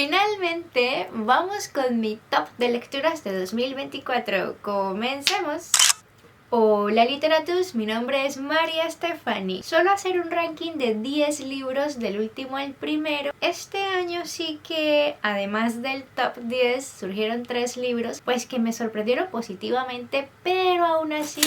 Finalmente, vamos con mi top de lecturas de 2024. ¡Comencemos! Hola literatus, mi nombre es María Stefani. Suelo hacer un ranking de 10 libros del último al primero. Este año sí que, además del top 10, surgieron 3 libros pues que me sorprendieron positivamente, pero aún así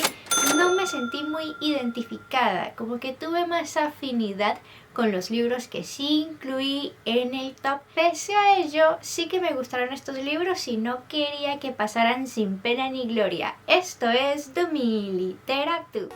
no me sentí muy identificada, como que tuve más afinidad con los libros que sí incluí en el top. Pese a ello, sí que me gustaron estos libros y no quería que pasaran sin pena ni gloria. Esto es Domi Literatus.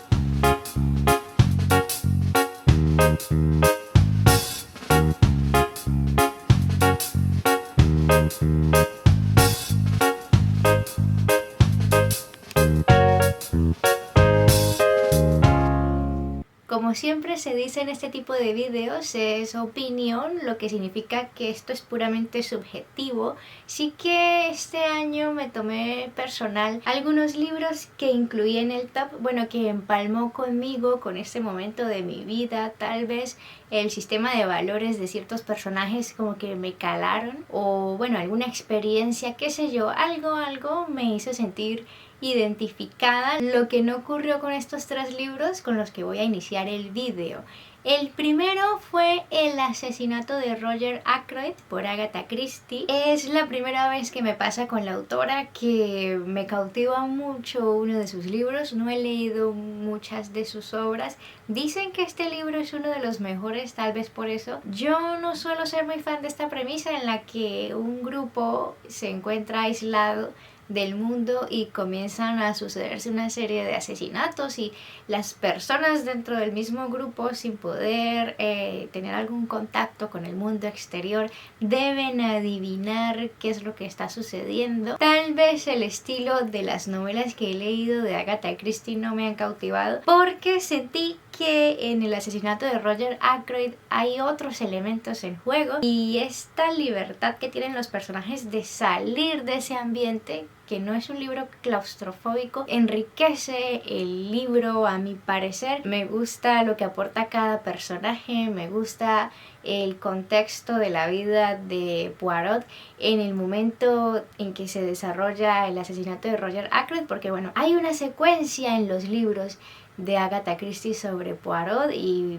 Como siempre se dice en este tipo de videos, es opinión, lo que significa que esto es puramente subjetivo. Sí que este año me tomé personal algunos libros que incluí en el top, bueno, que empalmó conmigo, con este momento de mi vida. Tal vez el sistema de valores de ciertos personajes como que me calaron, o bueno, alguna experiencia, qué sé yo, algo me hizo sentir identificada, lo que no ocurrió con estos 3 libros con los que voy a iniciar el video. El primero fue El asesinato de Roger Ackroyd por Agatha Christie. Es la primera vez que me pasa con la autora, que me cautiva mucho uno de sus libros. No he leído muchas de sus obras. Dicen que este libro es uno de los mejores, tal vez por eso. Yo no suelo ser muy fan de esta premisa en la que un grupo se encuentra aislado del mundo y comienzan a sucederse una serie de asesinatos y las personas dentro del mismo grupo, sin poder tener algún contacto con el mundo exterior, deben adivinar qué es lo que está sucediendo. Tal vez el estilo de las novelas que he leído de Agatha Christie no me han cautivado, porque sentí que en El asesinato de Roger Ackroyd hay otros elementos en juego, y esta libertad que tienen los personajes de salir de ese ambiente, que no es un libro claustrofóbico, enriquece el libro a mi parecer. Me gusta lo que aporta cada personaje, me gusta el contexto de la vida de Poirot en el momento en que se desarrolla el asesinato de Roger Ackroyd, porque bueno, hay una secuencia en los libros de Agatha Christie sobre Poirot, y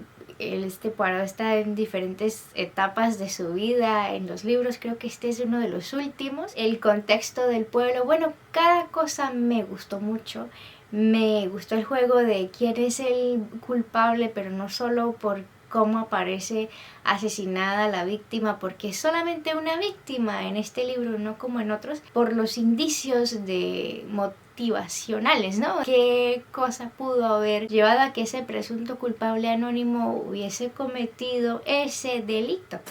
Poirot está en diferentes etapas de su vida en los libros. Creo que este es uno de los últimos. El contexto del pueblo, bueno, cada cosa me gustó mucho. Me gustó el juego de quién es el culpable, pero no solo por cómo aparece asesinada la víctima, porque es solamente una víctima en este libro, no como en otros, por los indicios de motivacionales, ¿no? ¿Qué cosa pudo haber llevado a que ese presunto culpable anónimo hubiese cometido ese delito?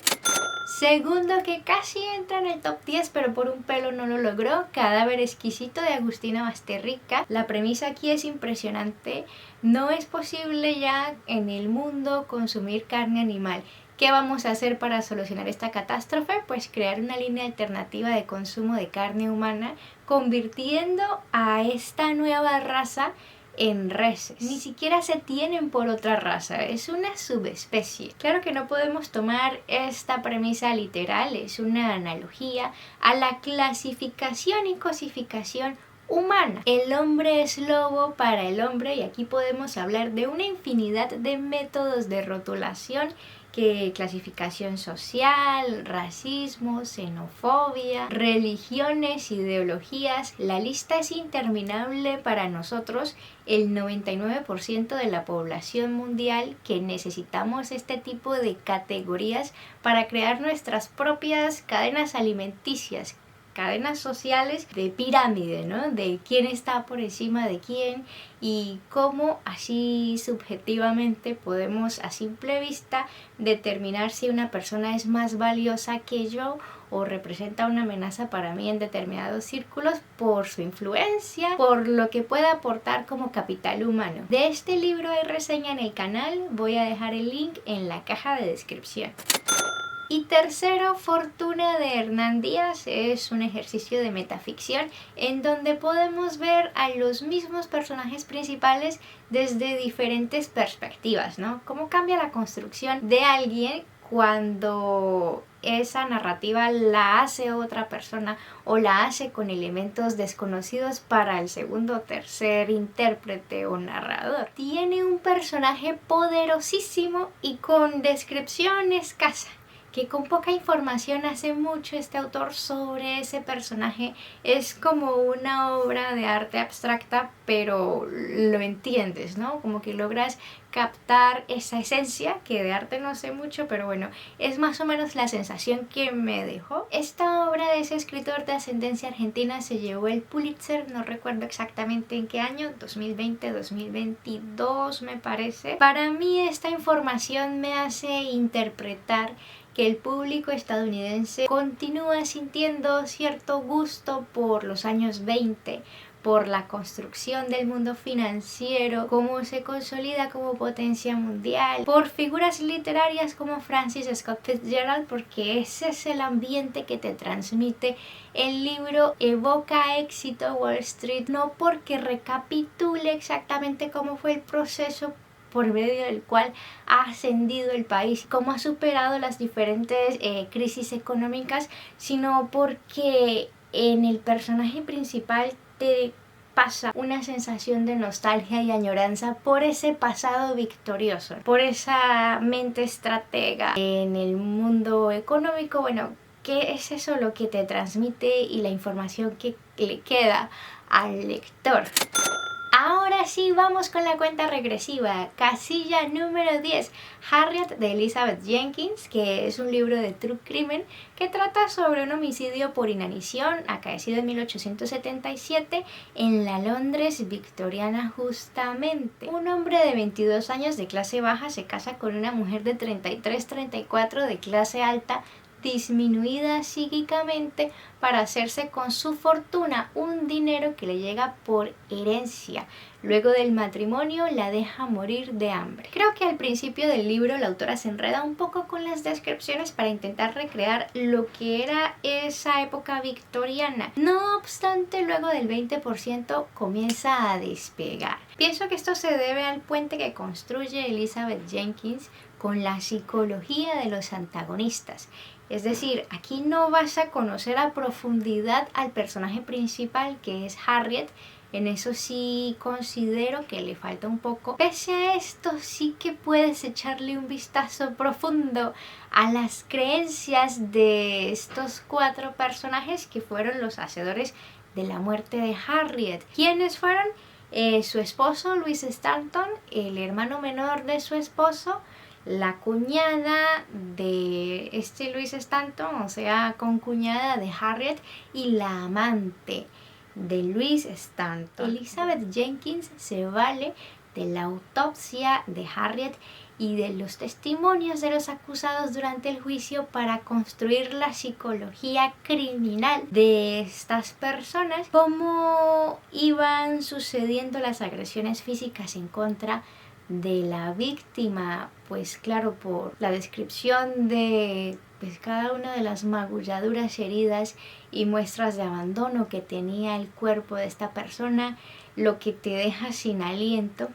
Segundo, que casi entra en el top 10 pero por un pelo no lo logró, Cadáver exquisito de Agustina Basterrica. La premisa aquí es impresionante. No es posible ya en el mundo consumir carne animal. ¿Qué vamos a hacer para solucionar esta catástrofe? Pues crear una línea alternativa de consumo de carne humana, convirtiendo a esta nueva raza en reses. Ni siquiera se tienen por otra raza, es una subespecie. Claro que no podemos tomar esta premisa literal, es una analogía a la clasificación y cosificación humana. El hombre es lobo para el hombre, y aquí podemos hablar de una infinidad de métodos de rotulación, que clasificación social, racismo, xenofobia, religiones, ideologías. La lista es interminable para nosotros, el 99% de la población mundial, que necesitamos este tipo de categorías para crear nuestras propias cadenas alimenticias, cadenas sociales de pirámide, ¿no? De quién está por encima de quién, y cómo así subjetivamente podemos a simple vista determinar si una persona es más valiosa que yo o representa una amenaza para mí en determinados círculos por su influencia, por lo que pueda aportar como capital humano. De este libro hay reseña en el canal, voy a dejar el link en la caja de descripción. Y tercero, Fortuna de Hernán Díaz. Es un ejercicio de metaficción en donde podemos ver a los mismos personajes principales desde diferentes perspectivas, ¿no? Cómo cambia la construcción de alguien cuando esa narrativa la hace otra persona o la hace con elementos desconocidos para el segundo o tercer intérprete o narrador. Tiene un personaje poderosísimo y con descripción escasa, que con poca información hace mucho este autor sobre ese personaje. Es como una obra de arte abstracta, pero lo entiendes, ¿no? Como que logras captar esa esencia, que de arte no sé mucho, pero bueno, es más o menos la sensación que me dejó. Esta obra de ese escritor de ascendencia argentina se llevó el Pulitzer, no recuerdo exactamente en qué año, 2020, 2022 me parece. Para mí esta información me hace interpretar que el público estadounidense continúa sintiendo cierto gusto por los años 20, por la construcción del mundo financiero, cómo se consolida como potencia mundial, por figuras literarias como Francis Scott Fitzgerald, porque ese es el ambiente que te transmite el libro. Evoca éxito Wall Street, no porque recapitule exactamente cómo fue el proceso por medio del cual ha ascendido el país, cómo ha superado las diferentes crisis económicas, sino porque en el personaje principal te pasa una sensación de nostalgia y añoranza por ese pasado victorioso, por esa mente estratega en el mundo económico. Bueno, ¿qué es eso lo que te transmite y la información que le queda al lector? Ahora sí, vamos con la cuenta regresiva. Casilla número 10, Harriet, de Elizabeth Jenkins, que es un libro de true crimen que trata sobre un homicidio por inanición acaecido en 1877 en la Londres victoriana justamente. Un hombre de 22 años de clase baja se casa con una mujer de 33-34 de clase alta, disminuida psíquicamente, para hacerse con su fortuna un dinero que le llega por herencia. Luego del matrimonio la deja morir de hambre. Creo que al principio del libro la autora se enreda un poco con las descripciones para intentar recrear lo que era esa época victoriana. No obstante, luego del 20% comienza a despegar. Pienso que esto se debe al puente que construye Elizabeth Jenkins con la psicología de los antagonistas. Es decir, aquí no vas a conocer a profundidad al personaje principal, que es Harriet. En eso sí considero que le falta un poco. Pese a esto, sí que puedes echarle un vistazo profundo a las creencias de estos 4 personajes que fueron los hacedores de la muerte de Harriet. ¿Quiénes fueron? Su esposo, Louis Stanton, el hermano menor de su esposo, la cuñada de Louis Stanton, o sea, concuñada de Harriet, y la amante de Louis Stanton. Elizabeth Jenkins se vale de la autopsia de Harriet y de los testimonios de los acusados durante el juicio para construir la psicología criminal de estas personas, cómo iban sucediendo las agresiones físicas en contra de la víctima, pues claro, por la descripción de cada una de las magulladuras, heridas y muestras de abandono que tenía el cuerpo de esta persona, lo que te deja sin aliento.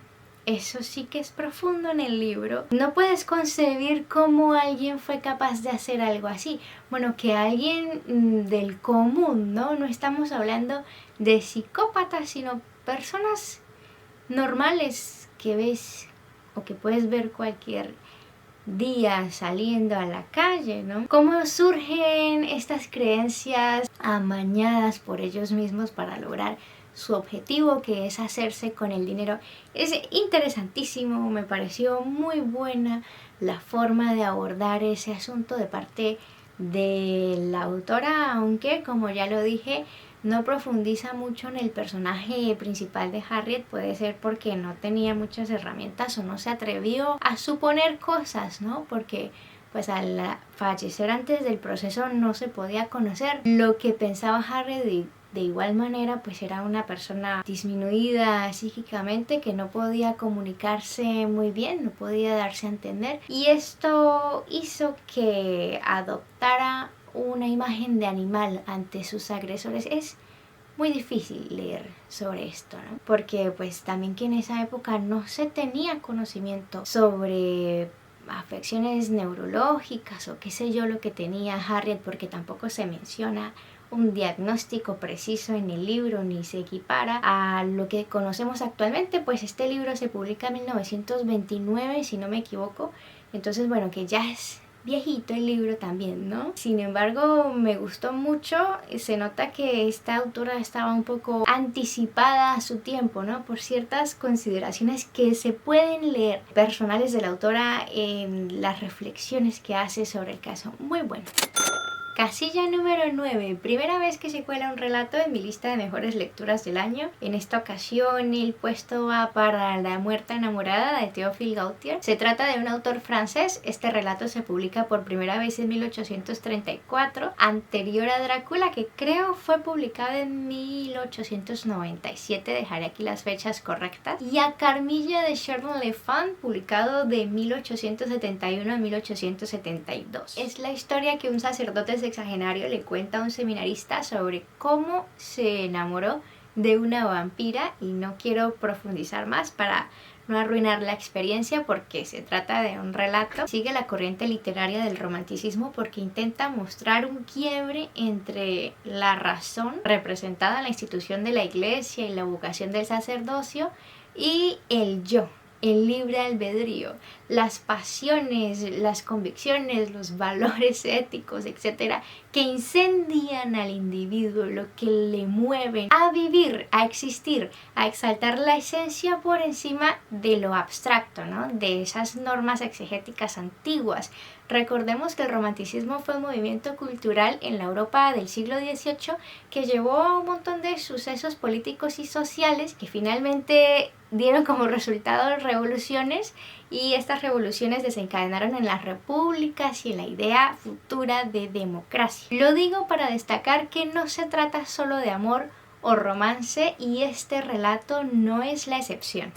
Eso sí que es profundo en el libro. No puedes concebir cómo alguien fue capaz de hacer algo así. Bueno, que alguien del común, ¿no? No estamos hablando de psicópatas, sino personas normales que ves o que puedes ver cualquier día saliendo a la calle, ¿no? Cómo surgen estas creencias amañadas por ellos mismos para lograr su objetivo, que es hacerse con el dinero. Es interesantísimo, me pareció muy buena la forma de abordar ese asunto de parte de la autora, aunque como ya lo dije, no profundiza mucho en el personaje principal de Harriet. Puede ser porque no tenía muchas herramientas o no se atrevió a suponer cosas, ¿no? Porque pues al fallecer antes del proceso no se podía conocer lo que pensaba Harriet, y de igual manera pues era una persona disminuida psíquicamente que no podía comunicarse muy bien, no podía darse a entender, y esto hizo que adoptara una imagen de animal ante sus agresores. Es muy difícil leer sobre esto, ¿no? Porque pues también que en esa época no se tenía conocimiento sobre afecciones neurológicas o qué sé yo lo que tenía Harriet, porque tampoco se menciona un diagnóstico preciso en el libro ni se equipara a lo que conocemos actualmente. Pues este libro se publica en 1929, si no me equivoco, entonces bueno, que ya es viejito el libro también, ¿no? Sin embargo, me gustó mucho. Se nota que esta autora estaba un poco anticipada a su tiempo, ¿no? Por ciertas consideraciones que se pueden leer personales de la autora en las reflexiones que hace sobre el caso. Muy bueno. Casilla número 9. Primera vez que se cuela un relato en mi lista de mejores lecturas del año. En esta ocasión el puesto va para La muerta enamorada de Théophile Gautier. Se trata de un autor francés. Este relato se publica por primera vez en 1834, anterior a Drácula, que creo fue publicado en 1897. Dejaré aquí las fechas correctas. Y a Carmilla de Charles L'Enfant, publicado de 1871 a 1872. Es la historia que un sacerdote sexagenario le cuenta a un seminarista sobre cómo se enamoró de una vampira, y no quiero profundizar más para no arruinar la experiencia porque se trata de un relato. Sigue la corriente literaria del romanticismo porque intenta mostrar un quiebre entre la razón, representada en la institución de la iglesia y la vocación del sacerdocio, y el yo, el libre albedrío, las pasiones, las convicciones, los valores éticos, etcétera, que incendian al individuo, lo que le mueven a vivir, a existir, a exaltar la esencia por encima de lo abstracto, ¿no? De esas normas exegéticas antiguas. Recordemos que el romanticismo fue un movimiento cultural en la Europa del siglo XVIII que llevó a un montón de sucesos políticos y sociales que finalmente dieron como resultado revoluciones, y estas revoluciones desencadenaron en las repúblicas y en la idea futura de democracia. Lo digo para destacar que no se trata solo de amor o romance, y este relato no es la excepción.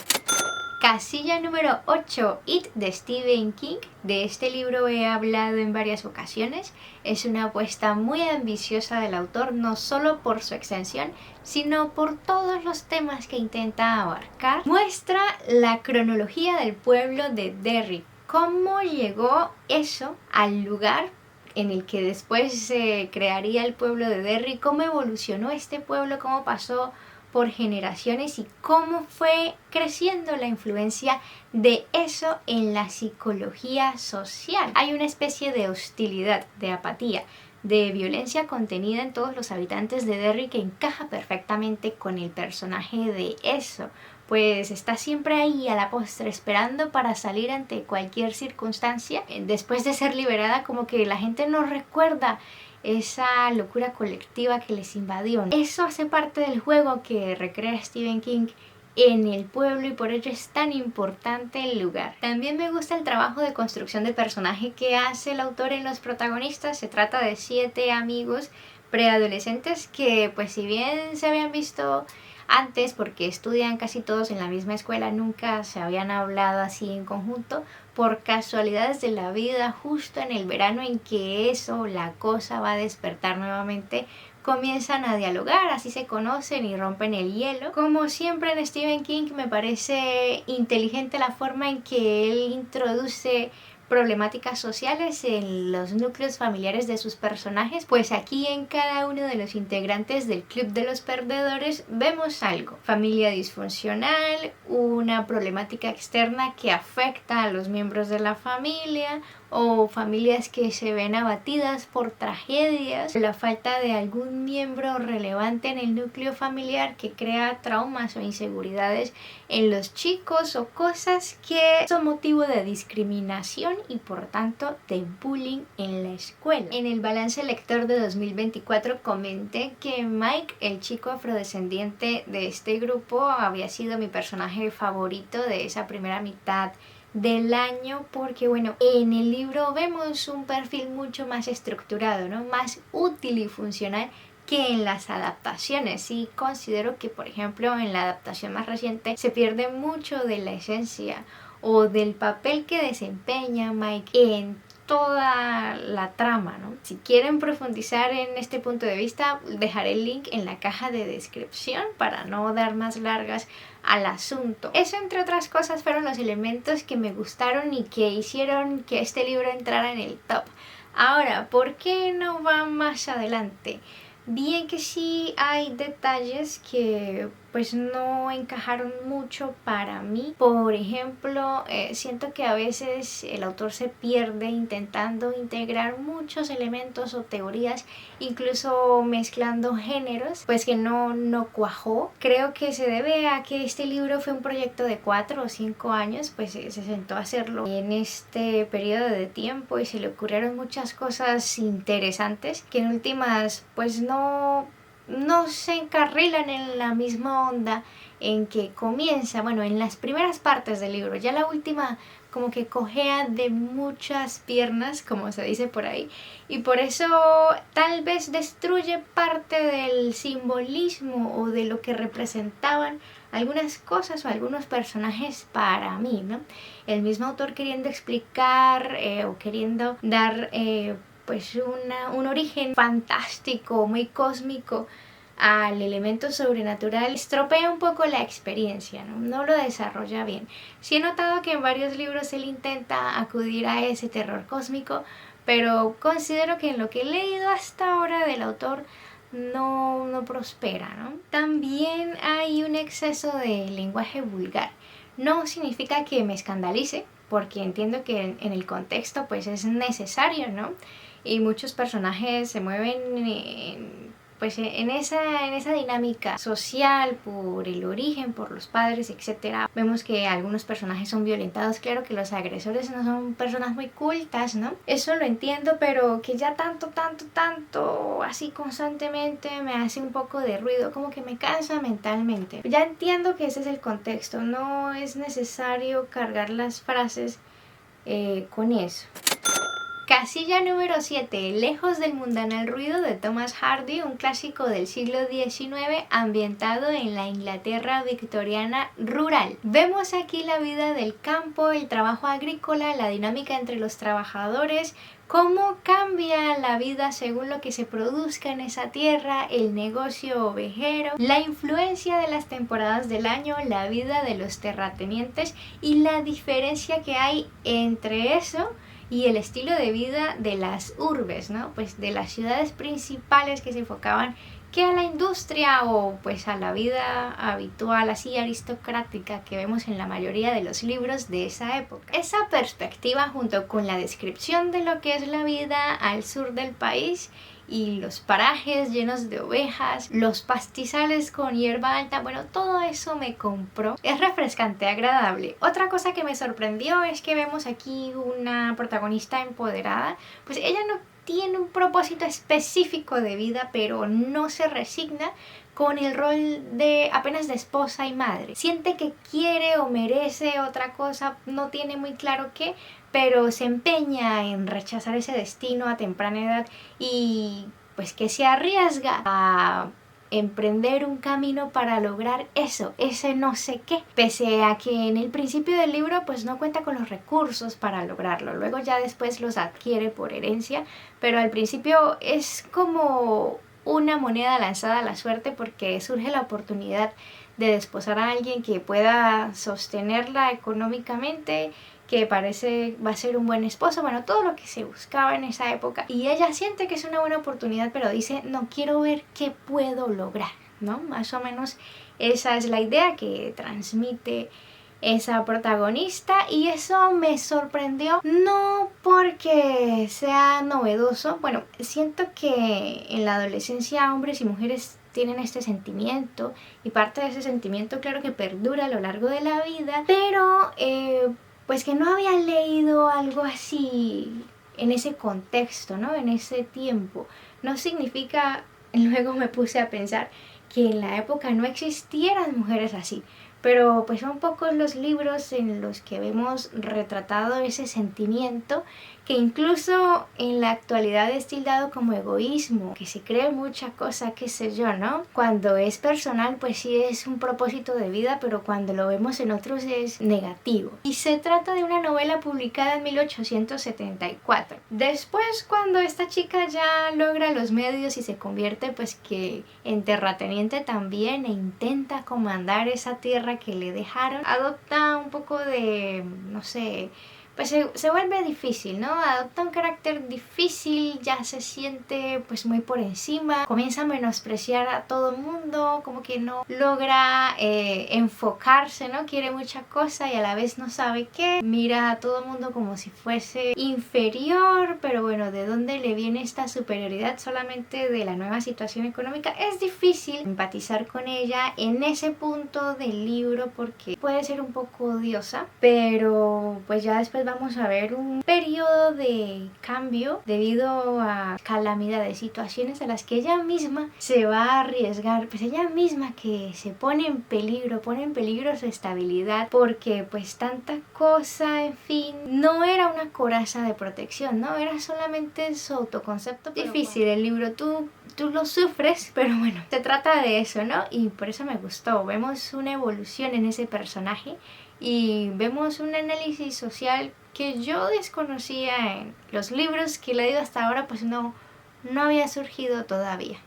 Casilla número 8, It, de Stephen King. De este libro he hablado en varias ocasiones. Es una apuesta muy ambiciosa del autor, no solo por su extensión, sino por todos los temas que intenta abarcar. Muestra la cronología del pueblo de Derry, cómo llegó eso al lugar en el que después se crearía el pueblo de Derry, cómo evolucionó este pueblo, cómo pasó por generaciones y cómo fue creciendo la influencia de eso en la psicología social. Hay una especie de hostilidad, de apatía, de violencia contenida en todos los habitantes de Derry que encaja perfectamente con el personaje de eso, pues está siempre ahí a la postre esperando para salir ante cualquier circunstancia. Después de ser liberada, como que la gente no recuerda esa locura colectiva que les invadió. Eso hace parte del juego que recrea Stephen King en el pueblo, y por ello es tan importante el lugar. También me gusta el trabajo de construcción de personaje que hace el autor en los protagonistas. Se trata de 7 amigos preadolescentes que, pues si bien se habían visto antes porque estudian casi todos en la misma escuela, nunca se habían hablado así en conjunto. Por casualidades de la vida, justo en el verano en que la cosa va a despertar nuevamente, comienzan a dialogar, así se conocen y rompen el hielo. Como siempre en Stephen King, me parece inteligente la forma en que él introduce problemáticas sociales en los núcleos familiares de sus personajes, pues aquí en cada uno de los integrantes del Club de los Perdedores vemos algo: familia disfuncional, una problemática externa que afecta a los miembros de la familia, o familias que se ven abatidas por tragedias, la falta de algún miembro relevante en el núcleo familiar que crea traumas o inseguridades en los chicos, o cosas que son motivo de discriminación y por tanto de bullying en la escuela. En el balance lector de 2024 comenté que Mike, el chico afrodescendiente de este grupo, había sido mi personaje favorito de esa primera mitad del año, porque bueno, en el libro vemos un perfil mucho más estructurado, ¿no? Más útil y funcional que en las adaptaciones. Y considero que, por ejemplo, en la adaptación más reciente se pierde mucho de la esencia o del papel que desempeña Mike en toda la trama, ¿no? Si quieren profundizar en este punto de vista, dejaré el link en la caja de descripción para no dar más largas al asunto. Eso, entre otras cosas, fueron los elementos que me gustaron y que hicieron que este libro entrara en el top. Ahora, ¿por qué no va más adelante? Bien que sí hay detalles que pues no encajaron mucho para mí. Por ejemplo, siento que a veces el autor se pierde intentando integrar muchos elementos o teorías, incluso mezclando géneros, pues que no cuajó. Creo que se debe a que este libro fue un proyecto de 4 o 5 años, pues se sentó a hacerlo en este periodo de tiempo y se le ocurrieron muchas cosas interesantes que en últimas pues no se encarrilan en la misma onda en que comienza, bueno, en las primeras partes del libro. Ya la última como que cojea de muchas piernas, como se dice por ahí, y por eso tal vez destruye parte del simbolismo o de lo que representaban algunas cosas o algunos personajes para mí, ¿no? El mismo autor queriendo explicar o queriendo dar pues un origen fantástico, muy cósmico al elemento sobrenatural, estropea un poco la experiencia, ¿no? Lo desarrolla bien. Sí he notado que en varios libros él intenta acudir a ese terror cósmico, pero considero que en lo que he leído hasta ahora del autor no prospera, ¿no? También hay un exceso de lenguaje vulgar. No significa que me escandalice, porque entiendo que en el contexto pues es necesario, ¿no? Y muchos personajes se mueven pues en esa dinámica social por el origen, por los padres, etcétera. Vemos que algunos personajes son violentados. Claro que los agresores no son personas muy cultas, ¿no? Eso lo entiendo, pero que ya tanto, así constantemente me hace un poco de ruido, como que me cansa mentalmente. Ya entiendo que ese es el contexto, no es necesario cargar las frases con eso. Casilla número 7. Lejos del mundanal ruido, de Thomas Hardy, un clásico del siglo XIX ambientado en la Inglaterra victoriana rural. Vemos aquí la vida del campo, el trabajo agrícola, la dinámica entre los trabajadores, cómo cambia la vida según lo que se produzca en esa tierra, el negocio ovejero, la influencia de las temporadas del año, la vida de los terratenientes y la diferencia que hay entre eso y el estilo de vida de las urbes, ¿no? Pues de las ciudades principales que se enfocaban que a la industria o pues a la vida habitual así aristocrática que vemos en la mayoría de los libros de esa época. Esa perspectiva, junto con la descripción de lo que es la vida al sur del país y los parajes llenos de ovejas, los pastizales con hierba alta, bueno, todo eso me compró. Es refrescante, agradable. Otra cosa que me sorprendió es que vemos aquí una protagonista empoderada, pues ella no tiene un propósito específico de vida, pero no se resigna con el rol de apenas de esposa y madre. Siente que quiere o merece otra cosa, no tiene muy claro qué, pero se empeña en rechazar ese destino a temprana edad y pues que se arriesga a emprender un camino para lograr eso, ese no sé qué, pese a que en el principio del libro pues no cuenta con los recursos para lograrlo, luego ya después los adquiere por herencia, pero al principio es como una moneda lanzada a la suerte porque surge la oportunidad de desposar a alguien que pueda sostenerla económicamente, que parece va a ser un buen esposo, bueno, todo lo que se buscaba en esa época. Y ella siente que es una buena oportunidad, pero dice, no, quiero ver qué puedo lograr, ¿no? Más o menos esa es la idea que transmite esa protagonista y eso me sorprendió, no porque sea novedoso, bueno, siento que en la adolescencia hombres y mujeres tienen este sentimiento y parte de ese sentimiento claro que perdura a lo largo de la vida, pero pues que no había leído algo así en ese contexto, ¿no? En ese tiempo. No significa, luego me puse a pensar, que en la época no existieran mujeres así, pero pues son pocos los libros en los que vemos retratado ese sentimiento que incluso en la actualidad es tildado como egoísmo, que se cree mucha cosa, qué sé yo, ¿no? Cuando es personal, pues sí es un propósito de vida, pero cuando lo vemos en otros es negativo. Y se trata de una novela publicada en 1874. Después, cuando esta chica ya logra los medios y se convierte pues que en terrateniente también e intenta comandar esa tierra que le dejaron, adopta un poco de, no sé, pues se vuelve difícil, ¿no? Adopta un carácter difícil, ya se siente pues muy por encima, comienza a menospreciar a todo el mundo, como que no logra enfocarse, ¿no? Quiere mucha cosa y a la vez no sabe qué, mira a todo el mundo como si fuese inferior, pero bueno, ¿de dónde le viene esta superioridad? Solamente de la nueva situación económica. Es difícil empatizar con ella en ese punto del libro porque puede ser un poco odiosa, pero pues ya después vamos a ver un periodo de cambio debido a calamidades, situaciones a las que ella misma se va a arriesgar, pues ella misma que se pone en peligro su estabilidad porque pues tanta cosa, en fin, no era una coraza de protección, no, era solamente su autoconcepto. Difícil el libro, tú lo sufres, pero bueno, se trata de eso, ¿no? Y por eso me gustó, vemos una evolución en ese personaje y vemos un análisis social que yo desconocía en los libros que he leído hasta ahora, pues no había surgido todavía.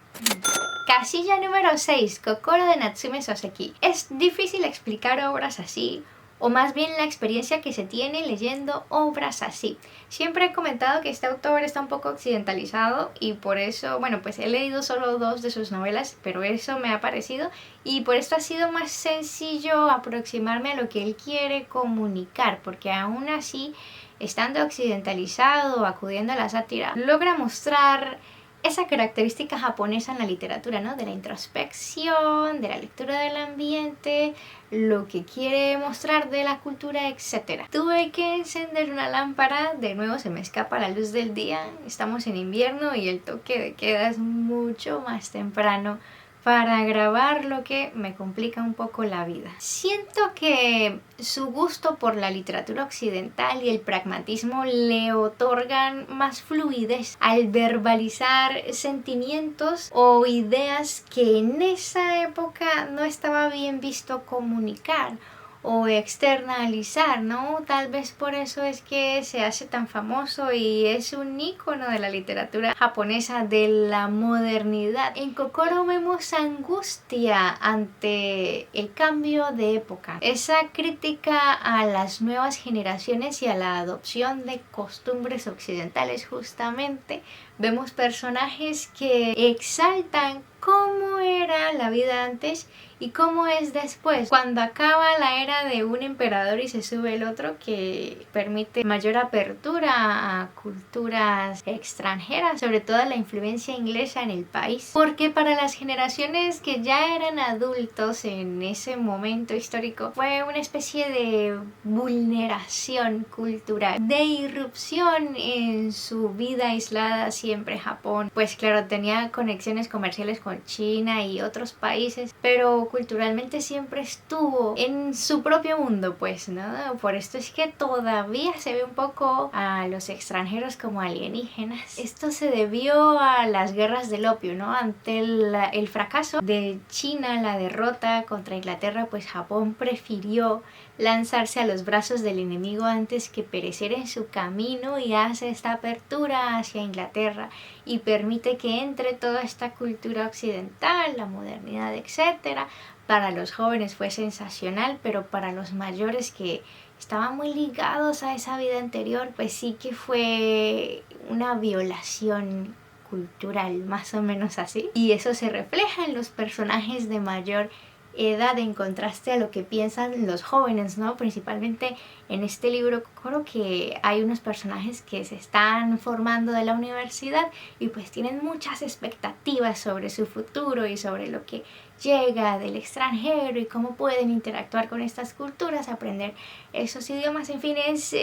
Casilla número 6, Kokoro de Natsume Soseki. Es difícil explicar obras así, o más bien la experiencia que se tiene leyendo obras así. Siempre he comentado que este autor está un poco occidentalizado y por eso, bueno, pues he leído solo 2 de sus novelas, pero eso me ha parecido y por esto ha sido más sencillo aproximarme a lo que él quiere comunicar, porque aún así, estando occidentalizado, acudiendo a la sátira, logra mostrar esa característica japonesa en la literatura, ¿no? De la introspección, de la lectura del ambiente, lo que quiere mostrar de la cultura, etc. Tuve que encender una lámpara, de nuevo se me escapa la luz del día, estamos en invierno y el toque de queda es mucho más temprano para grabar, lo que me complica un poco la vida. Siento que su gusto por la literatura occidental y el pragmatismo le otorgan más fluidez al verbalizar sentimientos o ideas que en esa época no estaba bien visto comunicar o externalizar, ¿no? Tal vez por eso es que se hace tan famoso y es un ícono de la literatura japonesa de la modernidad. En Kokoro vemos angustia ante el cambio de época, esa crítica a las nuevas generaciones y a la adopción de costumbres occidentales justamente. Vemos personajes que exaltan cómo era la vida antes y cómo es después, cuando acaba la era de un emperador y se sube el otro, que permite mayor apertura a culturas extranjeras, sobre todo la influencia inglesa en el país, porque para las generaciones que ya eran adultos en ese momento histórico fue una especie de vulneración cultural, de irrupción en su vida aislada siempre Japón. Pues claro, tenía conexiones comerciales con China y otros países, pero culturalmente siempre estuvo en su propio mundo, pues, ¿no? Por esto es que todavía se ve un poco a los extranjeros como alienígenas. Esto se debió a las guerras del opio, ¿no? Ante el fracaso de China, la derrota contra Inglaterra, pues Japón prefirió lanzarse a los brazos del enemigo antes que perecer en su camino y hace esta apertura hacia Inglaterra y permite que entre toda esta cultura occidental, la modernidad, etc. Para los jóvenes fue sensacional, pero para los mayores que estaban muy ligados a esa vida anterior, pues sí que fue una violación cultural, más o menos así. Y eso se refleja en los personajes de mayor edad en contraste a lo que piensan los jóvenes, ¿no? Principalmente en este libro Kokoro, que hay unos personajes que se están formando de la universidad y pues tienen muchas expectativas sobre su futuro y sobre lo que llega del extranjero y cómo pueden interactuar con estas culturas, aprender esos idiomas, en fin, es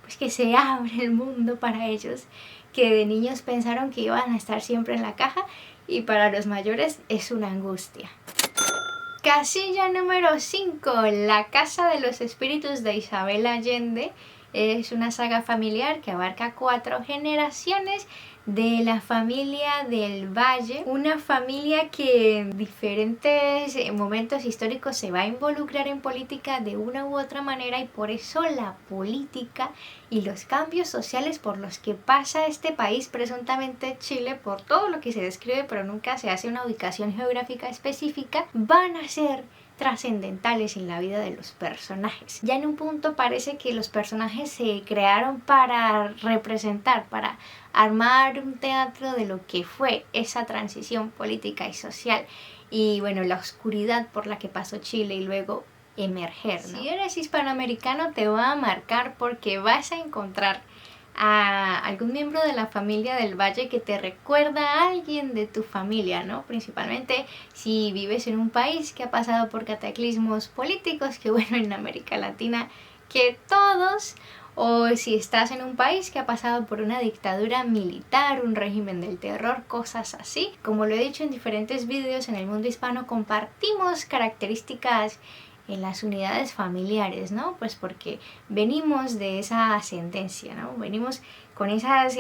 pues que se abre el mundo para ellos, que de niños pensaron que iban a estar siempre en la caja y para los mayores es una angustia. Casilla número 5, La Casa de los Espíritus de Isabel Allende. Es una saga familiar que abarca 4 generaciones de la familia del Valle, una familia que en diferentes momentos históricos se va a involucrar en política de una u otra manera, y por eso la política y los cambios sociales por los que pasa este país, presuntamente Chile, por todo lo que se describe pero nunca se hace una ubicación geográfica específica, van a ser trascendentales en la vida de los personajes. Ya en un punto parece que los personajes se crearon para representar, para armar un teatro de lo que fue esa transición política y social, y bueno, la oscuridad por la que pasó Chile y luego emerger, ¿no? Si eres hispanoamericano te va a marcar porque vas a encontrar a algún miembro de la familia del Valle que te recuerda a alguien de tu familia, ¿no? Principalmente si vives en un país que ha pasado por cataclismos políticos, que bueno, en América Latina que todos, o si estás en un país que ha pasado por una dictadura militar, un régimen del terror, cosas así. Como lo he dicho en diferentes vídeos, en el mundo hispano compartimos características en las unidades familiares, ¿no? Pues porque venimos de esa ascendencia, ¿no? Venimos con esas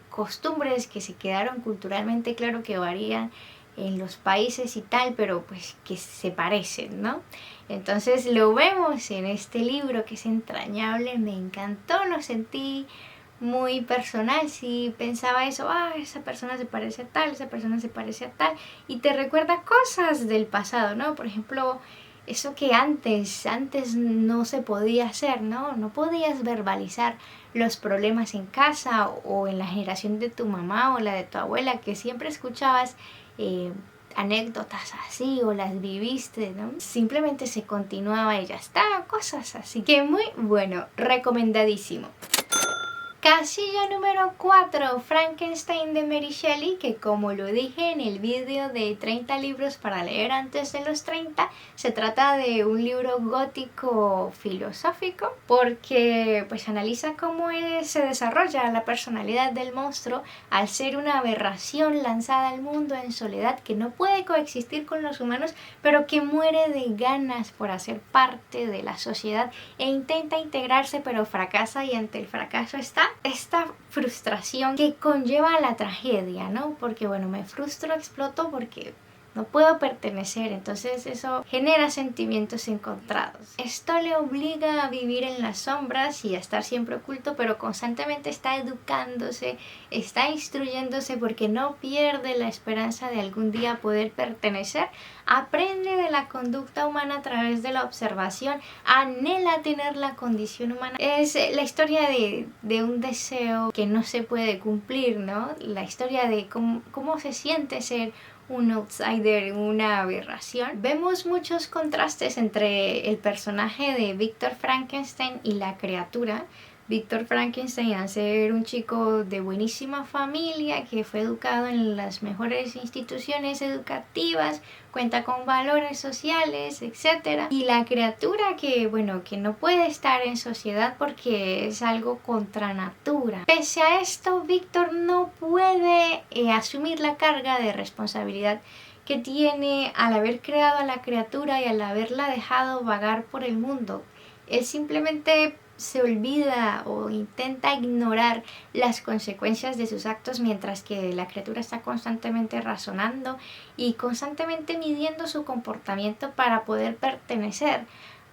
costumbres que se quedaron culturalmente, claro que varían en los países y tal, pero pues que se parecen, ¿no? Entonces lo vemos en este libro que es entrañable, me encantó, lo sentí muy personal. Si pensaba eso, esa persona se parece a tal, esa persona se parece a tal, y te recuerda cosas del pasado, ¿no? Por ejemplo, eso que antes no se podía hacer, ¿no? No podías verbalizar los problemas en casa o en la generación de tu mamá o la de tu abuela, que siempre escuchabas anécdotas así o las viviste, ¿no? Simplemente se continuaba y ya está, cosas así. Que muy bueno, recomendadísimo. Casilla número 4, Frankenstein de Mary Shelley, que como lo dije en el vídeo de 30 libros para leer antes de los 30, se trata de un libro gótico filosófico porque pues analiza cómo se desarrolla la personalidad del monstruo al ser una aberración lanzada al mundo en soledad que no puede coexistir con los humanos, pero que muere de ganas por hacer parte de la sociedad e intenta integrarse pero fracasa, y ante el fracaso está esta frustración que conlleva a la tragedia, ¿no? Porque bueno, me frustro, exploto porque no puedo pertenecer, entonces eso genera sentimientos encontrados. Esto le obliga a vivir en las sombras y a estar siempre oculto, pero constantemente está educándose, está instruyéndose porque no pierde la esperanza de algún día poder pertenecer. Aprende de la conducta humana a través de la observación, anhela tener la condición humana. Es la historia de un deseo que no se puede cumplir, ¿no? La historia de cómo se siente ser un outsider, una aberración. Vemos muchos contrastes entre el personaje de Víctor Frankenstein y la criatura. Víctor Frankenstein, al ser un chico de buenísima familia, que fue educado en las mejores instituciones educativas, cuenta con valores sociales, etc. Y la criatura que, bueno, que no puede estar en sociedad porque es algo contra natura. Pese a esto, Víctor no puede asumir la carga de responsabilidad que tiene al haber creado a la criatura y al haberla dejado vagar por el mundo. Él simplemente se olvida o intenta ignorar las consecuencias de sus actos, mientras que la criatura está constantemente razonando y constantemente midiendo su comportamiento para poder pertenecer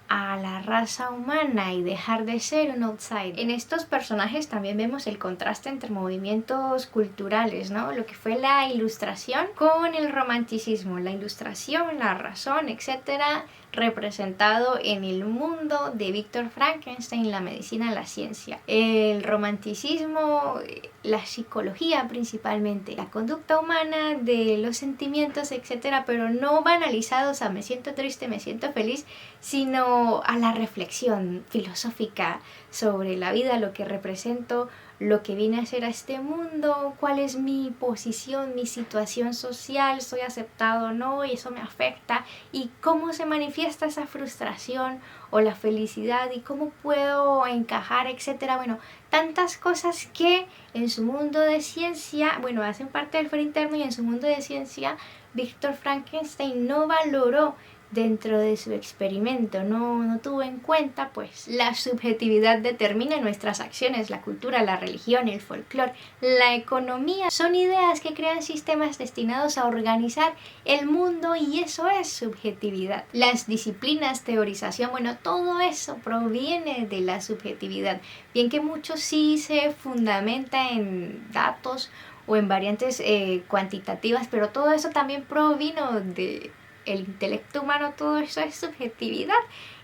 a la raza humana y dejar de ser un outsider. En estos personajes también vemos el contraste entre movimientos culturales, ¿no? Lo que fue la ilustración con el romanticismo, la ilustración, la razón, etcétera, representado en el mundo de Víctor Frankenstein, la medicina, la ciencia. El romanticismo, la psicología principalmente, la conducta humana, de los sentimientos, etcétera, pero no banalizados a me siento triste, me siento feliz, sino a la reflexión filosófica sobre la vida, lo que represento, lo que vine a hacer a este mundo, cuál es mi posición, mi situación social, soy aceptado o no, y eso me afecta, y cómo se manifiesta esa frustración o la felicidad y cómo puedo encajar, etcétera. Bueno, tantas cosas que en su mundo de ciencia, bueno, hacen parte del foro interno, y en su mundo de ciencia Víctor Frankenstein no valoró dentro de su experimento no tuvo en cuenta, pues la subjetividad determina nuestras acciones, la cultura, la religión, el folclore, la economía. Son ideas que crean sistemas destinados a organizar el mundo y eso es subjetividad. Las disciplinas, teorización, bueno, todo eso proviene de la subjetividad. Bien que mucho sí se fundamenta en datos o en variantes cuantitativas, pero todo eso también provino de el intelecto humano. Todo eso es subjetividad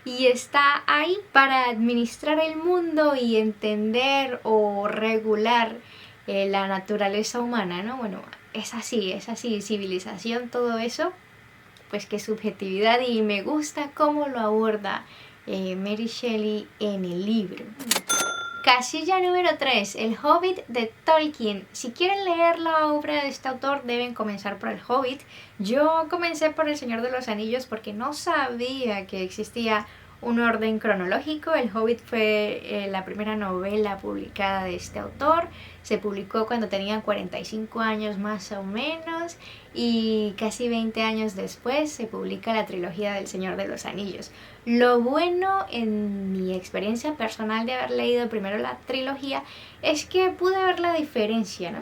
y está ahí para administrar el mundo y entender o regular la naturaleza humana, ¿no? Bueno, es así, civilización, todo eso, pues que subjetividad, y me gusta cómo lo aborda Mary Shelley en el libro. Casilla número 3, El Hobbit de Tolkien. Si quieren leer la obra de este autor deben comenzar por El Hobbit. Yo comencé por El Señor de los Anillos porque no sabía que existía un orden cronológico. El Hobbit fue la primera novela publicada de este autor. Se publicó cuando tenía 45 años más o menos y casi 20 años después se publica la trilogía del Señor de los Anillos. Lo bueno en mi experiencia personal de haber leído primero la trilogía es que pude ver la diferencia, ¿no?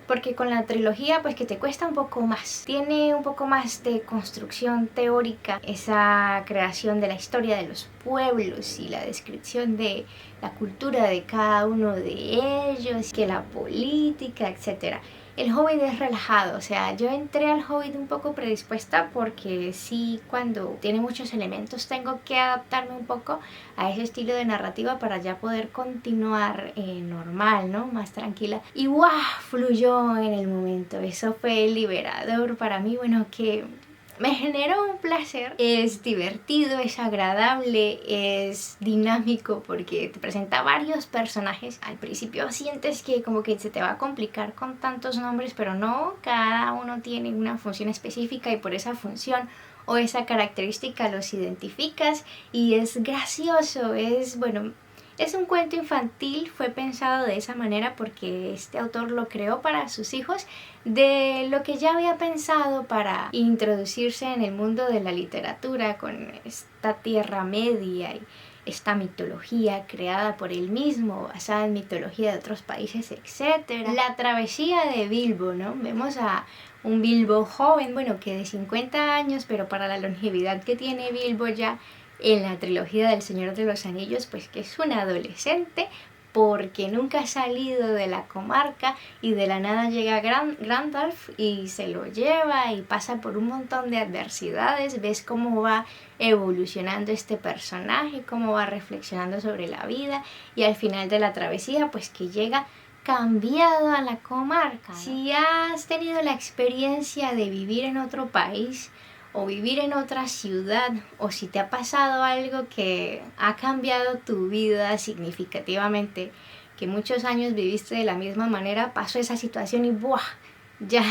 Porque con la trilogía pues que te cuesta un poco más, tiene un poco más de construcción teórica, esa creación de la historia de los pueblos y la descripción de la cultura de cada uno de ellos, que la política, etc. El Hobbit es relajado, o sea, yo entré al Hobbit un poco predispuesta porque sí, cuando tiene muchos elementos tengo que adaptarme un poco a ese estilo de narrativa para ya poder continuar normal, ¿no? Más tranquila. Y ¡guau! Fluyó en el momento, eso fue liberador para mí, bueno, que me generó un placer. Es divertido, es agradable, es dinámico porque te presenta varios personajes. Al principio sientes que como que se te va a complicar con tantos nombres, pero no, cada uno tiene una función específica y por esa función o esa característica los identificas y es gracioso, es bueno. Es un cuento infantil, fue pensado de esa manera porque este autor lo creó para sus hijos, de lo que ya había pensado para introducirse en el mundo de la literatura con esta Tierra Media y esta mitología creada por él mismo, basada en mitología de otros países, etc. La travesía de Bilbo, ¿no? Vemos a un Bilbo joven, bueno, que de 50 años, pero para la longevidad que tiene Bilbo ya en la trilogía del Señor de los Anillos, pues que es un adolescente porque nunca ha salido de la comarca y de la nada llega Gandalf y se lo lleva y pasa por un montón de adversidades. Ves cómo va evolucionando este personaje, cómo va reflexionando sobre la vida y al final de la travesía pues que llega cambiado a la comarca, ¿no? Si has tenido la experiencia de vivir en otro país o vivir en otra ciudad, o si te ha pasado algo que ha cambiado tu vida significativamente, que muchos años viviste de la misma manera, pasó esa situación y ¡buah! Ya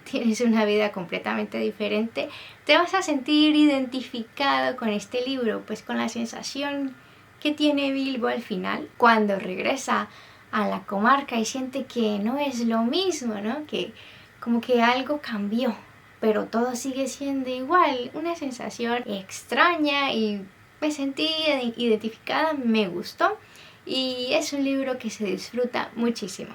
tienes una vida completamente diferente, te vas a sentir identificado con este libro, pues con la sensación que tiene Bilbo al final, cuando regresa a la comarca y siente que no es lo mismo, ¿no? Que como que algo cambió, pero todo sigue siendo igual, una sensación extraña y me sentí identificada, me gustó y es un libro que se disfruta muchísimo.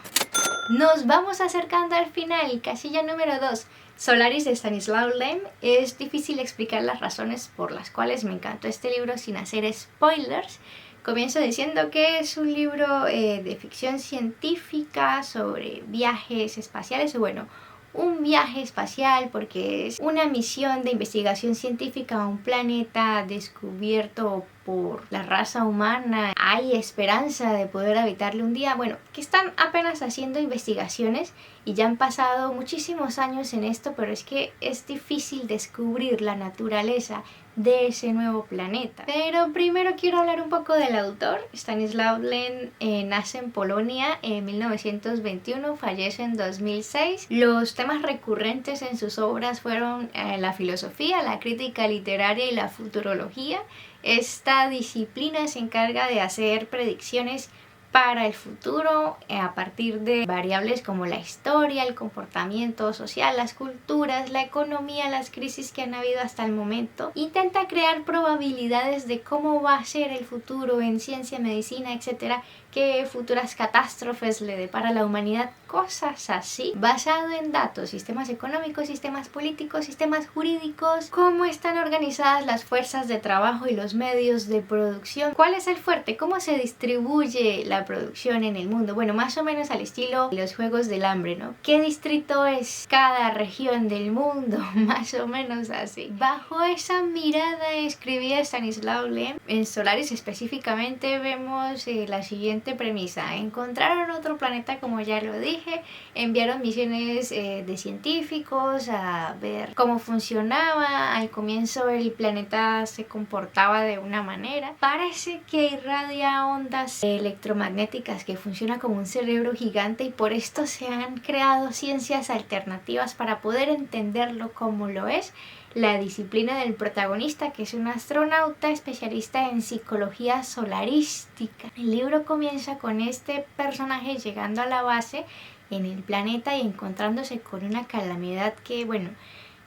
Nos vamos acercando al final, casilla número 2, Solaris de Stanislaw Lem. Es difícil explicar las razones por las cuales me encantó este libro sin hacer spoilers. Comienzo diciendo que es un libro de ficción científica sobre viajes espaciales, o bueno, un viaje espacial porque es una misión de investigación científica a un planeta descubierto por la raza humana. Hay esperanza de poder habitarle un día. Bueno, que están apenas haciendo investigaciones y ya han pasado muchísimos años en esto, pero es que es difícil descubrir la naturaleza de ese nuevo planeta. Pero primero quiero hablar un poco del autor. Stanislaw Lem nace en Polonia en 1921, fallece en 2006. Los temas recurrentes en sus obras fueron la filosofía, la crítica literaria y la futurología. Esta disciplina se encarga de hacer predicciones para el futuro a partir de variables como la historia, el comportamiento social, las culturas, la economía, las crisis que han habido hasta el momento. Intenta crear probabilidades de cómo va a ser el futuro en ciencia, medicina, etcétera, qué futuras catástrofes le depara a la humanidad, cosas así, basado en datos, sistemas económicos, sistemas políticos, sistemas jurídicos, cómo están organizadas las fuerzas de trabajo y los medios de producción, cuál es el fuerte, cómo se distribuye la producción en el mundo, bueno, más o menos al estilo de los Juegos del Hambre, ¿no? ¿Qué distrito es cada región del mundo? Más o menos así. Bajo esa mirada escribía Stanislaw Lem. En Solaris específicamente vemos la siguiente premisa: encontraron otro planeta, como ya lo dije, enviaron misiones de científicos a ver cómo funcionaba. Al comienzo el planeta se comportaba de una manera, parece que irradia ondas electromagnéticas, que funciona como un cerebro gigante, y por esto se han creado ciencias alternativas para poder entenderlo como lo es. La disciplina del protagonista, que es un astronauta especialista en psicología solarística. El libro comienza con este personaje llegando a la base en el planeta y encontrándose con una calamidad que, bueno,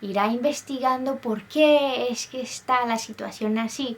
irá investigando por qué es que está la situación así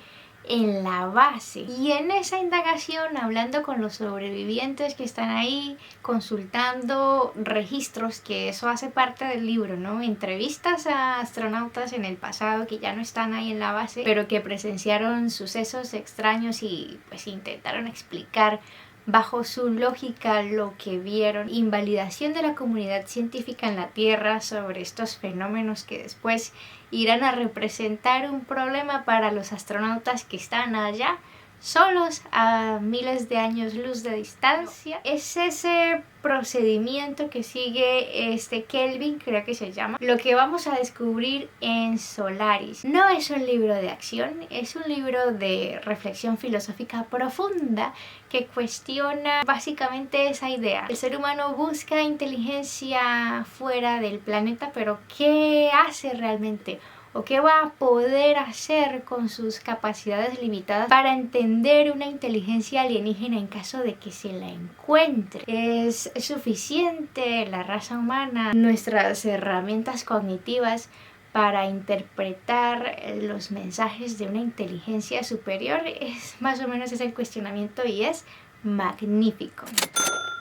en la base, y en esa indagación, hablando con los sobrevivientes que están ahí, consultando registros, que eso hace parte del libro, ¿no? Entrevistas a astronautas en el pasado que ya no están ahí en la base, pero que presenciaron sucesos extraños y pues intentaron explicar bajo su lógica lo que vieron. Invalidación de la comunidad científica en la Tierra sobre estos fenómenos que después irán a representar un problema para los astronautas que están allá solos a miles de años luz de distancia. Es ese procedimiento que sigue Kelvin, creo que se llama, lo que vamos a descubrir en Solaris. No es un libro de acción, es un libro de reflexión filosófica profunda que cuestiona básicamente esa idea. El ser humano busca inteligencia fuera del planeta, pero ¿qué hace realmente? ¿O qué va a poder hacer con sus capacidades limitadas para entender una inteligencia alienígena en caso de que se la encuentre? ¿Es suficiente la raza humana, nuestras herramientas cognitivas, para interpretar los mensajes de una inteligencia superior? Es más o menos ese el cuestionamiento, y es magnífico.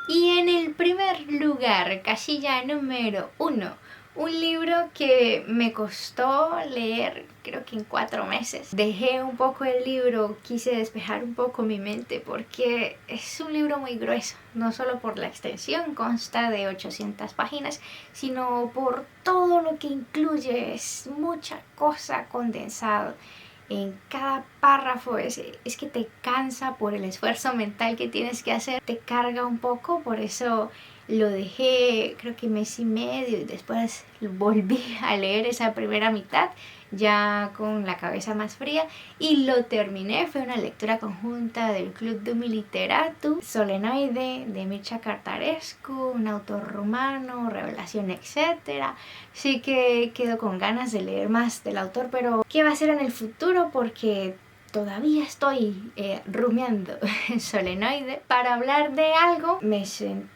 Y en el primer lugar, casilla número 1, un libro que me costó leer, creo que en 4 meses. Dejé un poco el libro, quise despejar un poco mi mente porque es un libro muy grueso, no solo por la extensión, consta de 800 páginas, sino por todo lo que incluye. Es mucha cosa condensado en cada párrafo. Es que te cansa por el esfuerzo mental que tienes que hacer, te carga un poco, por eso lo dejé creo que mes y medio, y después volví a leer esa primera mitad ya con la cabeza más fría y lo terminé. Fue una lectura conjunta del Club Dumi Literatum, Solenoide de Mircea Cartarescu, un autor rumano, Revelación, etc. Sí que quedo con ganas de leer más del autor, pero ¿qué va a ser en el futuro? Porque todavía estoy rumiando Solenoide. Para hablar de algo me sentí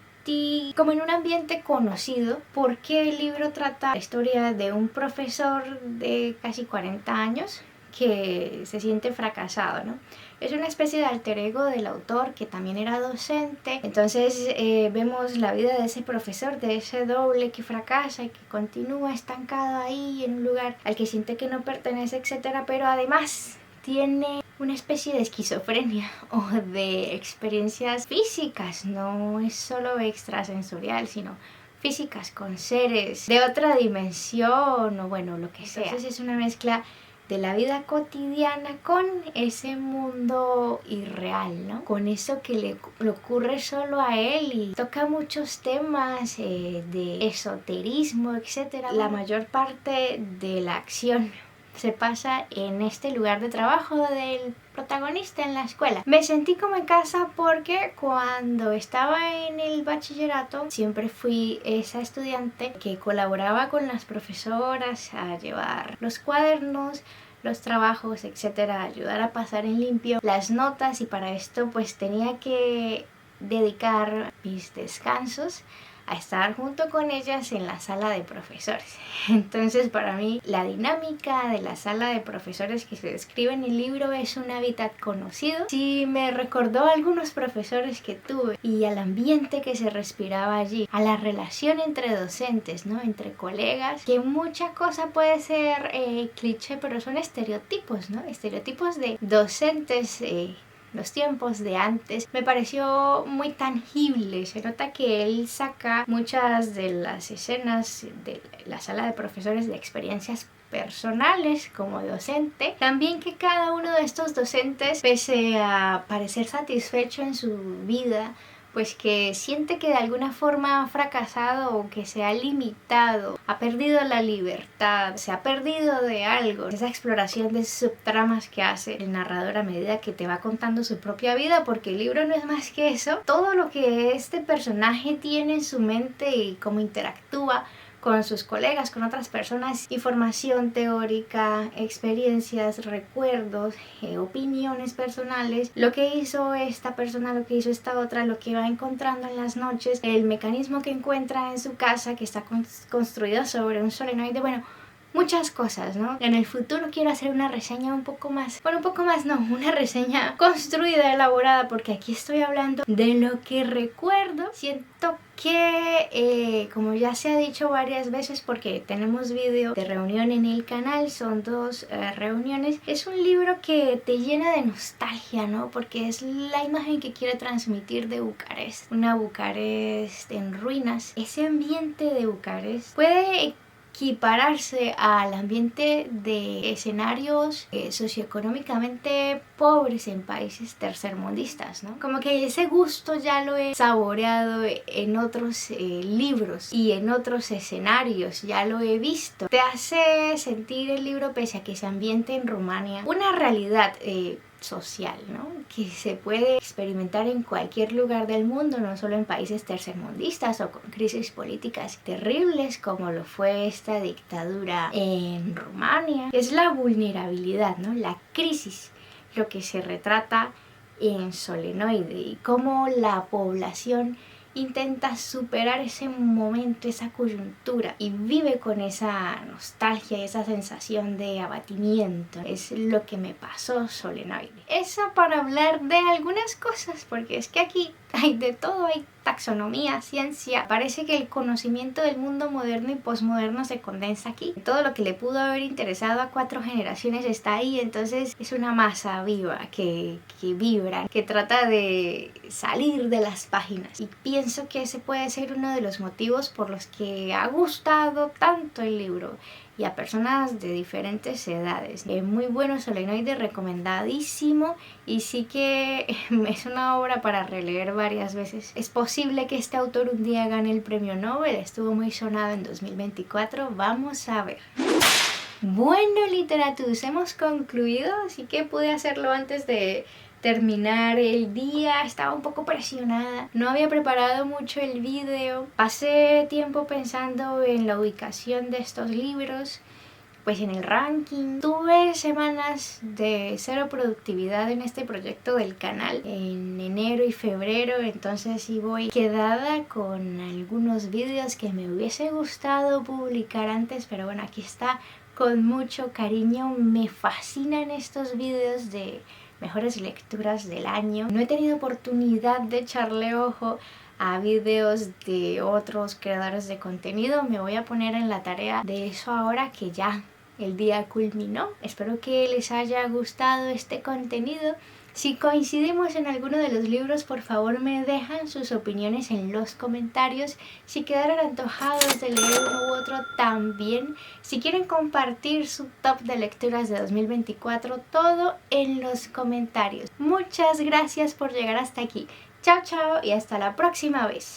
como en un ambiente conocido, porque el libro trata la historia de un profesor de casi 40 años que se siente fracasado, ¿no? Es una especie de alter ego del autor, que también era docente. Entonces vemos la vida de ese profesor, de ese doble que fracasa y que continúa estancado ahí en un lugar al que siente que no pertenece, etc. Pero además tiene una especie de esquizofrenia o de experiencias físicas, no es solo extrasensorial, sino físicas con seres de otra dimensión o bueno, lo que sea. Entonces es una mezcla de la vida cotidiana con ese mundo irreal, ¿no? Con eso que le ocurre solo a él, y toca muchos temas de esoterismo, etc. La mayor parte de la acción se pasa en este lugar de trabajo del protagonista, en la escuela. Me sentí como en casa porque cuando estaba en el bachillerato siempre fui esa estudiante que colaboraba con las profesoras a llevar los cuadernos, los trabajos, etcétera, ayudar a pasar en limpio las notas, y para esto pues tenía que dedicar mis descansos a estar junto con ellas en la sala de profesores. Entonces, para mí, la dinámica de la sala de profesores que se describe en el libro es un hábitat conocido. Sí, me recordó a algunos profesores que tuve y al ambiente que se respiraba allí, a la relación entre docentes, ¿no? Entre colegas, que mucha cosa puede ser cliché, pero son estereotipos, ¿no? Estereotipos de docentes los tiempos de antes. Me pareció muy tangible. Se nota que él saca muchas de las escenas de la sala de profesores de experiencias personales como docente. También que cada uno de estos docentes, pese a parecer satisfecho en su vida, pues que siente que de alguna forma ha fracasado o que se ha limitado, ha perdido la libertad, se ha perdido de algo. Esa exploración de subtramas que hace el narrador a medida que te va contando su propia vida, porque el libro no es más que eso. Todo lo que este personaje tiene en su mente y cómo interactúa con sus colegas, con otras personas, información teórica, experiencias, recuerdos, opiniones personales, lo que hizo esta persona, lo que hizo esta otra, lo que va encontrando en las noches, el mecanismo que encuentra en su casa que está construido sobre un solenoide, bueno, muchas cosas, ¿no? En el futuro quiero hacer una reseña un poco más, una reseña construida, elaborada, porque aquí estoy hablando de lo que recuerdo. Siento que, como ya se ha dicho varias veces, porque tenemos vídeo de reunión en el canal, son 2 reuniones, es un libro que te llena de nostalgia, ¿no? Porque es la imagen que quiere transmitir de Bucarest, una Bucarest en ruinas. Ese ambiente de Bucarest puede equipararse al ambiente de escenarios socioeconómicamente pobres en países tercermundistas, ¿no? Como que ese gusto ya lo he saboreado en otros libros y en otros escenarios, ya lo he visto. Te hace sentir el libro, pese a que se ambiente en Rumania, una realidad social, ¿no? Que se puede experimentar en cualquier lugar del mundo, no solo en países tercermundistas o con crisis políticas terribles como lo fue esta dictadura en Rumania. Es la vulnerabilidad, ¿no? La crisis, lo que se retrata en Solenoide, y cómo la población intenta superar ese momento, esa coyuntura, y vive con esa nostalgia y esa sensación de abatimiento. Es lo que me pasó Solenoide. Eso para hablar de algunas cosas, porque es que aquí hay de todo, hay taxonomía, ciencia. Parece que el conocimiento del mundo moderno y posmoderno se condensa aquí. Todo lo que le pudo haber interesado a 4 generaciones está ahí, entonces es una masa viva que vibra, que trata de salir de las páginas. Y pienso que ese puede ser uno de los motivos por los que ha gustado tanto el libro y a personas de diferentes edades. Muy bueno Solenoide, recomendadísimo, y sí que es una obra para releer varias veces. Es posible que este autor un día gane el premio Nobel, estuvo muy sonado en 2024, vamos a ver. Bueno, Literatus, hemos concluido, así que pude hacerlo antes de terminar el día. Estaba un poco presionada, no había preparado mucho el vídeo, pasé tiempo pensando en la ubicación de estos libros, pues en el ranking. Tuve semanas de cero productividad en este proyecto del canal, en enero y febrero, entonces sí voy quedada con algunos vídeos que me hubiese gustado publicar antes, pero bueno, aquí está con mucho cariño. Me fascinan estos vídeos de mejores lecturas del año. No he tenido oportunidad de echarle ojo a vídeos de otros creadores de contenido. Me voy a poner en la tarea de eso ahora que ya el día culminó. Espero que les haya gustado este contenido. Si coincidimos en alguno de los libros, por favor me dejan sus opiniones en los comentarios. Si quedaron antojados de leer uno u otro, también. Si quieren compartir su top de lecturas de 2024, todo en los comentarios. Muchas gracias por llegar hasta aquí. Chao, chao y hasta la próxima vez.